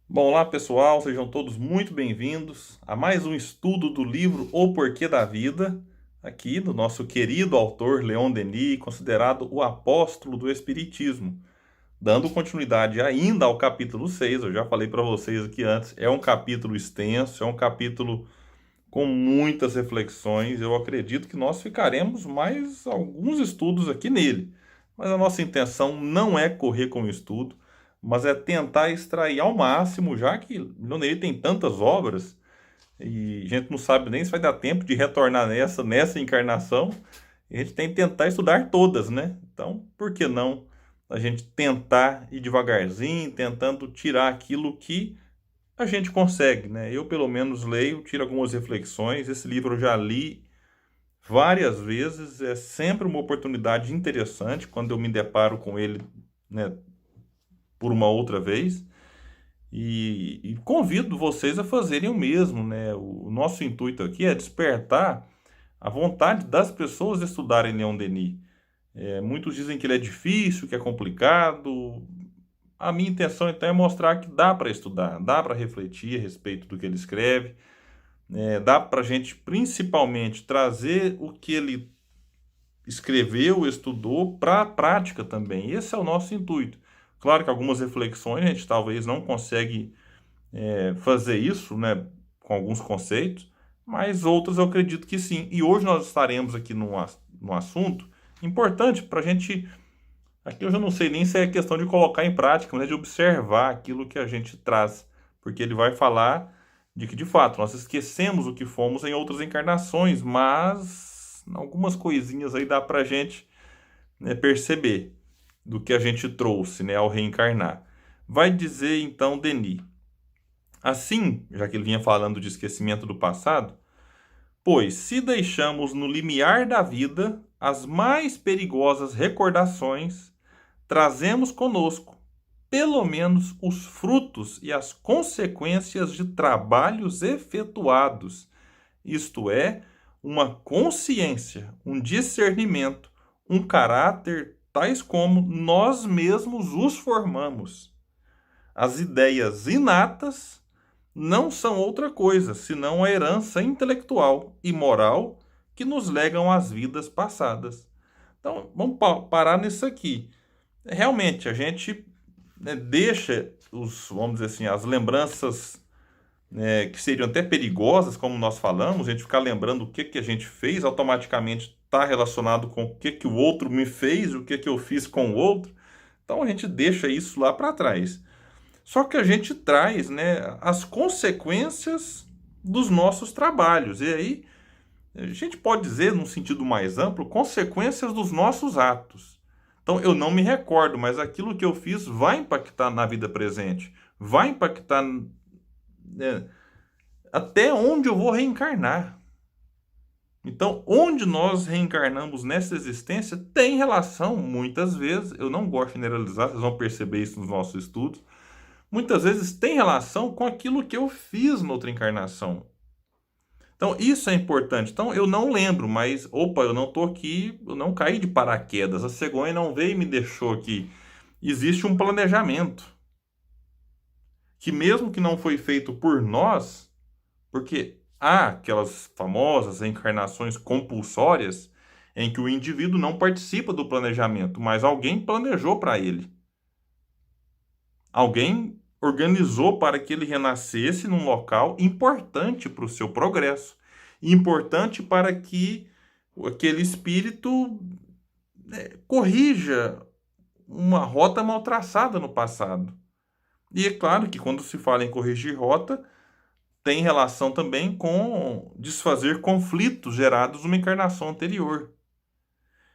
Bom, olá pessoal, sejam todos muito bem-vindos a mais um estudo do livro O Porquê da Vida, aqui do nosso querido autor Leon Denis, considerado o apóstolo do Espiritismo. Dando continuidade ainda ao capítulo 6, eu já falei para vocês aqui antes, é um capítulo extenso, é um capítulo com muitas reflexões. Eu acredito que nós ficaremos mais alguns estudos aqui nele. Mas a nossa intenção não é correr com o estudo, mas é tentar extrair ao máximo, já que Leonardo tem tantas obras e a gente não sabe nem se vai dar tempo de retornar nessa encarnação. A gente tem que tentar estudar todas, né? Então, por que não a gente tentar ir devagarzinho, tentando tirar aquilo que a gente consegue, né? Eu, pelo menos, leio, tiro algumas reflexões. Esse livro eu já li várias vezes, é sempre uma oportunidade interessante quando eu me deparo com ele, né, por uma outra vez. E convido vocês a fazerem o mesmo, né? O nosso intuito aqui é despertar a vontade das pessoas de estudarem Leon Denis. Muitos dizem que ele é difícil, que é complicado. A minha intenção, então, é mostrar que dá para estudar, dá para refletir a respeito do que ele escreve. Dá para a gente, principalmente, trazer o que ele escreveu, estudou, para a prática também. Esse é o nosso intuito. Claro que algumas reflexões a gente talvez não consegue fazer isso, né, com alguns conceitos, mas outras eu acredito que sim. E hoje nós estaremos aqui num assunto importante para a gente. Aqui eu já não sei nem se é questão de colocar em prática, mas é de observar aquilo que a gente traz, porque ele vai falar de que, de fato, nós esquecemos o que fomos em outras encarnações, mas algumas coisinhas aí dá para a gente, né, perceber do que a gente trouxe, né, ao reencarnar. Vai dizer, então, Denis. Assim, já que ele vinha falando de esquecimento do passado, pois se deixamos no limiar da vida as mais perigosas recordações, trazemos conosco, pelo menos, os frutos e as consequências de trabalhos efetuados, isto é, uma consciência, um discernimento, um caráter, tais como nós mesmos os formamos. As ideias inatas não são outra coisa senão a herança intelectual e moral que nos legam as vidas passadas. Então, vamos parar nisso aqui. Realmente, a gente, né, deixa vamos dizer assim, as lembranças, né, que seriam até perigosas, como nós falamos, a gente ficar lembrando o que que a gente fez, automaticamente está relacionado com o que que o outro me fez, o que que eu fiz com o outro. Então a gente deixa isso lá para trás. Só que a gente traz, né, as consequências dos nossos trabalhos. E aí a gente pode dizer, num sentido mais amplo, consequências dos nossos atos. Então eu não me recordo, mas aquilo que eu fiz vai impactar na vida presente, vai impactar, né, até onde eu vou reencarnar. Então, onde nós reencarnamos nessa existência tem relação, muitas vezes, eu não gosto de generalizar, vocês vão perceber isso nos nossos estudos, muitas vezes tem relação com aquilo que eu fiz noutra encarnação. Então, isso é importante. Então, eu não lembro, mas, opa, eu não estou aqui, eu não caí de paraquedas, a cegonha não veio e me deixou aqui. Existe um planejamento, que mesmo que não foi feito por nós, porque há aquelas famosas reencarnações compulsórias em que o indivíduo não participa do planejamento, mas alguém planejou para ele. Alguém organizou para que ele renascesse num local importante para o seu progresso, importante para que aquele espírito, corrija uma rota mal traçada no passado. E é claro que quando se fala em corrigir rota, tem relação também com desfazer conflitos gerados numa encarnação anterior.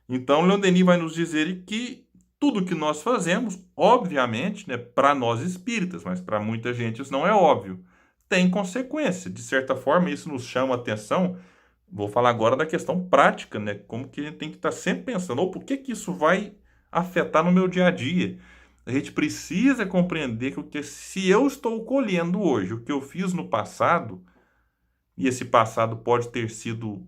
Então, Leon Denis vai nos dizer que tudo que nós fazemos, obviamente, né, para nós espíritas, mas para muita gente isso não é óbvio, tem consequência. De certa forma, isso nos chama a atenção. Vou falar agora da questão prática, né? Como que a gente tem que estar sempre pensando, ou por que que isso vai afetar no meu dia a dia? A gente precisa compreender que se eu estou colhendo hoje o que eu fiz no passado, e esse passado pode ter sido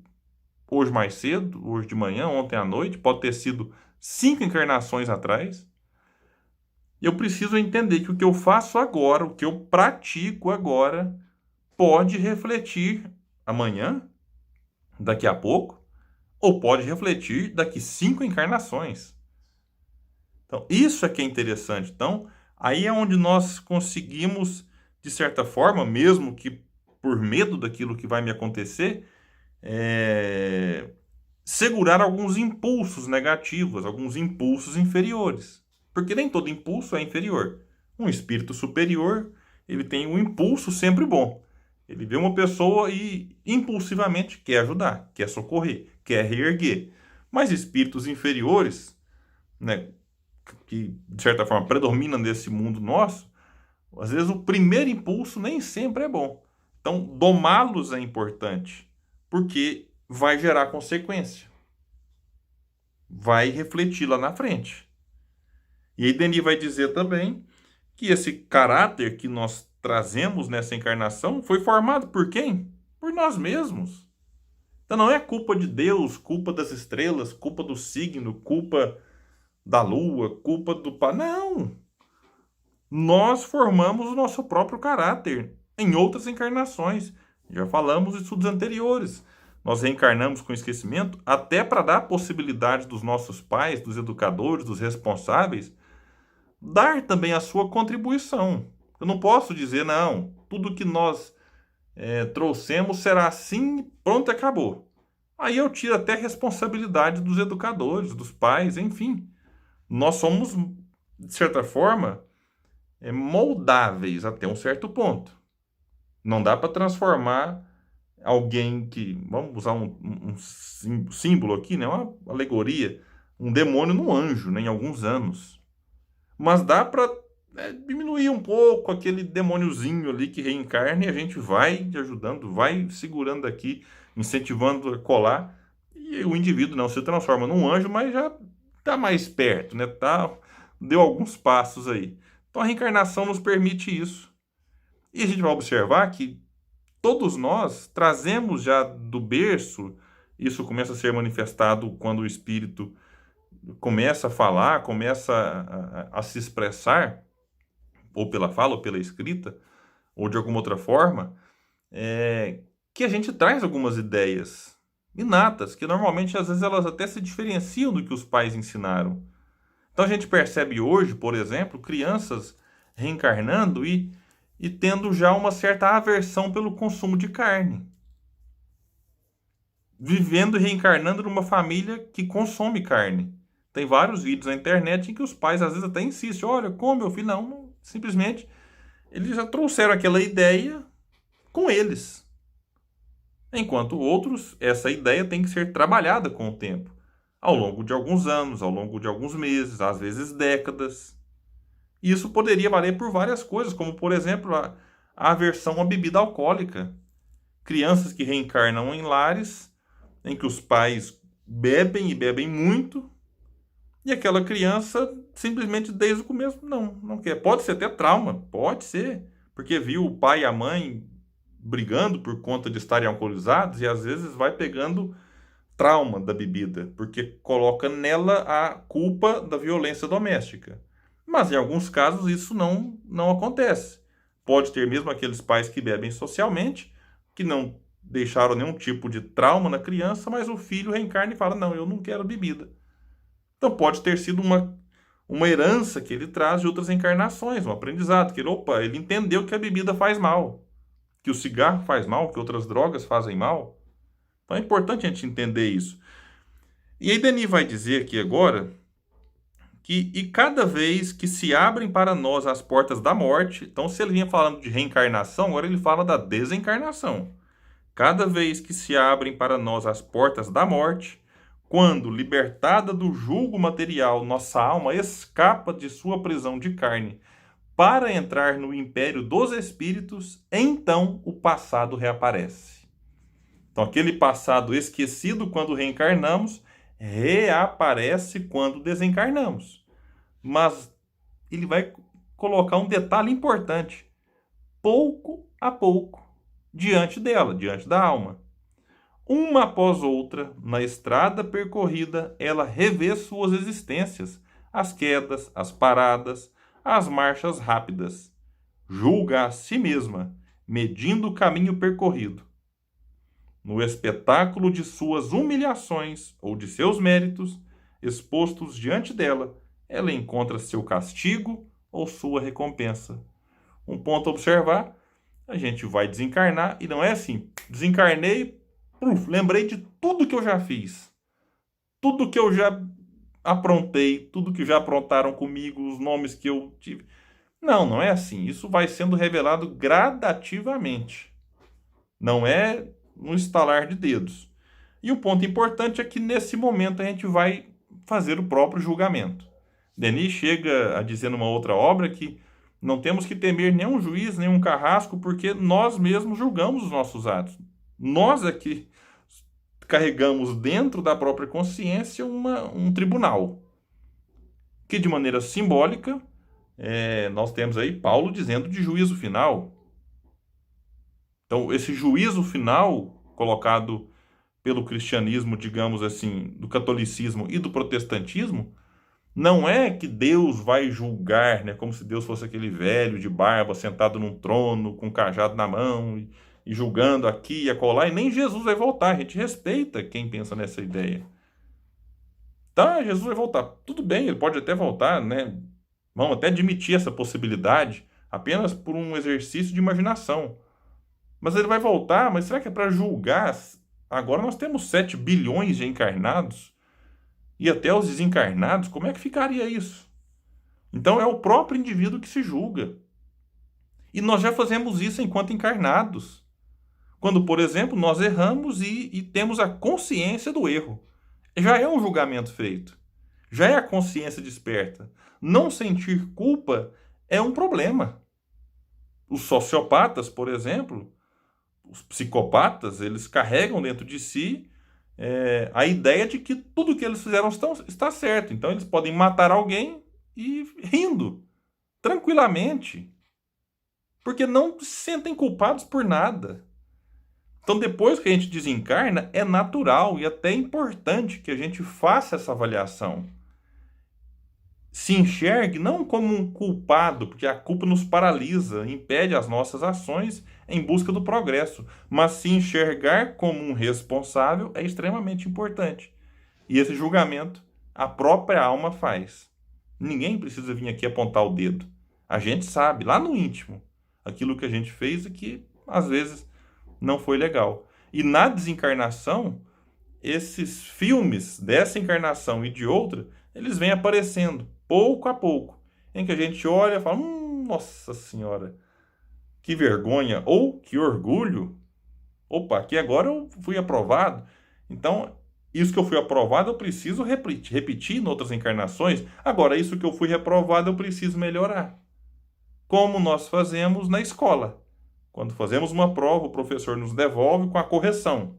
hoje mais cedo, hoje de manhã, ontem à noite, pode ter sido 5 encarnações atrás. Eu preciso entender que o que eu faço agora, o que eu pratico agora, pode refletir amanhã, daqui a pouco, ou pode refletir daqui 5 encarnações. Então, isso é que é interessante. Então, aí é onde nós conseguimos, de certa forma, mesmo que por medo daquilo que vai me acontecer, segurar alguns impulsos negativos, alguns impulsos inferiores. Porque nem todo impulso é inferior. Um espírito superior, ele tem um impulso sempre bom. Ele vê uma pessoa e impulsivamente quer ajudar, quer socorrer, quer reerguer. Mas espíritos inferiores, né, que de certa forma predominam nesse mundo nosso, às vezes o primeiro impulso nem sempre é bom. Então, domá-los é importante, porque vai gerar consequência. Vai refletir lá na frente. E aí Denis vai dizer também que esse caráter que nós trazemos nessa encarnação foi formado por quem? Por nós mesmos. Então não é culpa de Deus, culpa das estrelas, culpa do signo, culpa da lua, culpa do pai. Não! Nós formamos o nosso próprio caráter em outras encarnações. Já falamos em estudos anteriores. Nós reencarnamos com esquecimento até para dar a possibilidade dos nossos pais, dos educadores, dos responsáveis, dar também a sua contribuição. Eu não posso dizer, não, tudo que nós trouxemos será assim, pronto, acabou. Aí eu tiro até a responsabilidade dos educadores, dos pais, enfim. Nós somos, de certa forma, moldáveis até um certo ponto. Não dá para transformar alguém que, vamos usar um símbolo aqui, né, uma alegoria, um demônio num anjo, né, em alguns anos. Mas dá para diminuir um pouco aquele demôniozinho ali que reencarna e a gente vai ajudando, vai segurando aqui, incentivando a colar. E o indivíduo não se transforma num anjo, mas já está mais perto, né? Deu alguns passos aí. Então a reencarnação nos permite isso. E a gente vai observar que todos nós trazemos já do berço, isso começa a ser manifestado quando o espírito começa a falar, começa a se expressar, ou pela fala, ou pela escrita, ou de alguma outra forma, que a gente traz algumas ideias inatas, que normalmente às vezes elas até se diferenciam do que os pais ensinaram. Então a gente percebe hoje, por exemplo, crianças reencarnando e tendo já uma certa aversão pelo consumo de carne. Vivendo e reencarnando numa família que consome carne. Tem vários vídeos na internet em que os pais às vezes até insistem, olha, come meu filho. Não, simplesmente eles já trouxeram aquela ideia com eles. Enquanto outros, essa ideia tem que ser trabalhada com o tempo. Ao longo de alguns anos, ao longo de alguns meses, às vezes décadas. E isso poderia valer por várias coisas, como por exemplo a aversão à bebida alcoólica. Crianças que reencarnam em lares em que os pais bebem e bebem muito, e aquela criança simplesmente desde o começo não quer. Pode ser até trauma, pode ser, porque viu o pai e a mãe brigando por conta de estarem alcoolizados e às vezes vai pegando trauma da bebida, porque coloca nela a culpa da violência doméstica. Mas em alguns casos isso não acontece. Pode ter mesmo aqueles pais que bebem socialmente, que não deixaram nenhum tipo de trauma na criança, mas o filho reencarna e fala, não, eu não quero bebida. Então pode ter sido uma herança que ele traz de outras encarnações, um aprendizado, que ele entendeu que a bebida faz mal, que o cigarro faz mal, que outras drogas fazem mal. Então é importante a gente entender isso. E aí Denis vai dizer aqui agora que cada vez que se abrem para nós as portas da morte, então se ele vinha falando de reencarnação, agora ele fala da desencarnação. Cada vez que se abrem para nós as portas da morte, quando, libertada do jugo material, nossa alma escapa de sua prisão de carne para entrar no império dos espíritos, então o passado reaparece. Então, aquele passado esquecido quando reencarnamos, reaparece quando desencarnamos. Mas ele vai colocar um detalhe importante. Pouco a pouco, diante dela, diante da alma. Uma após outra, na estrada percorrida, ela revê suas existências, as quedas, as paradas, as marchas rápidas. Julga a si mesma, medindo o caminho percorrido. No espetáculo de suas humilhações ou de seus méritos, expostos diante dela, ela encontra seu castigo ou sua recompensa. Um ponto a observar: a gente vai desencarnar e não é assim, desencarnei, lembrei de tudo que eu já fiz, tudo que eu já aprontei, tudo que já aprontaram comigo, os nomes que eu tive. Não, não é assim. Isso vai sendo revelado gradativamente. Não é no estalar de dedos. E o ponto importante é que nesse momento a gente vai fazer o próprio julgamento. Denis chega a dizer numa outra obra que não temos que temer nenhum juiz, nenhum carrasco, porque nós mesmos julgamos os nossos atos. Nós aqui carregamos dentro da própria consciência um tribunal, que de maneira simbólica, nós temos aí Paulo dizendo de juízo final. Então, esse juízo final colocado pelo cristianismo, digamos assim, do catolicismo e do protestantismo, não é que Deus vai julgar, né, como se Deus fosse aquele velho de barba sentado num trono com um cajado na mão e julgando aqui e acolá, e nem Jesus vai voltar. A gente respeita quem pensa nessa ideia. Tá, Jesus vai voltar. Tudo bem, ele pode até voltar, né? Vamos até admitir essa possibilidade, apenas por um exercício de imaginação. Mas ele vai voltar, mas será que é para julgar? Agora nós temos 7 bilhões de encarnados, e até os desencarnados, como é que ficaria isso? Então é o próprio indivíduo que se julga. E nós já fazemos isso enquanto encarnados. Quando, por exemplo, nós erramos e temos a consciência do erro. Já é um julgamento feito. Já é a consciência desperta. Não sentir culpa é um problema. Os sociopatas, por exemplo, os psicopatas, eles carregam dentro de si a ideia de que tudo que eles fizeram está certo. Então eles podem matar alguém e rindo, tranquilamente, porque não se sentem culpados por nada. Então depois que a gente desencarna, é natural e até importante que a gente faça essa avaliação. Se enxergue não como um culpado, porque a culpa nos paralisa, impede as nossas ações em busca do progresso, mas se enxergar como um responsável é extremamente importante. E esse julgamento a própria alma faz. Ninguém precisa vir aqui apontar o dedo. A gente sabe, lá no íntimo, aquilo que a gente fez e que, às vezes, não foi legal. E na desencarnação, esses filmes dessa encarnação e de outra, eles vêm aparecendo pouco a pouco, em que a gente olha e fala, nossa senhora, que vergonha, ou que orgulho, opa, aqui agora eu fui aprovado. Então, isso que eu fui aprovado eu preciso repetir em outras encarnações. Agora, isso que eu fui reprovado eu preciso melhorar. Como nós fazemos na escola. Quando fazemos uma prova, o professor nos devolve com a correção.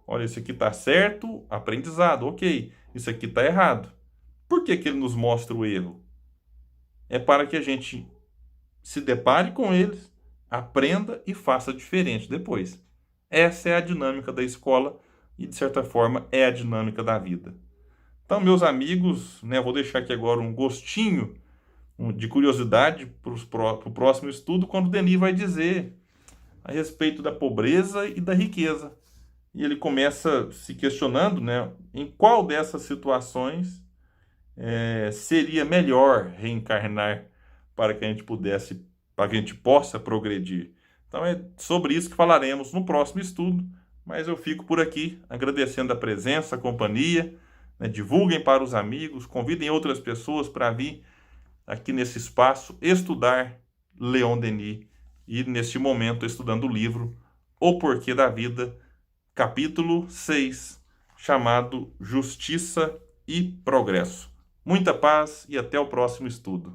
Olha, isso aqui está certo, aprendizado, ok. Isso aqui está errado. Por que ele nos mostra o erro? É para que a gente se depare com eles, aprenda e faça diferente depois. Essa é a dinâmica da escola e, de certa forma, é a dinâmica da vida. Então, meus amigos, né, vou deixar aqui agora um gostinho de curiosidade para o próximo estudo, quando o Denis vai dizer a respeito da pobreza e da riqueza. E ele começa se questionando, né, em qual dessas situações seria melhor reencarnar para que a gente possa progredir. Então é sobre isso que falaremos no próximo estudo, mas eu fico por aqui agradecendo a presença, a companhia, né? Divulguem para os amigos, convidem outras pessoas para vir aqui nesse espaço estudar Leon Denis e neste momento estudando o livro O Porquê da Vida, capítulo 6, chamado Justiça e Progresso. Muita paz e até o próximo estudo.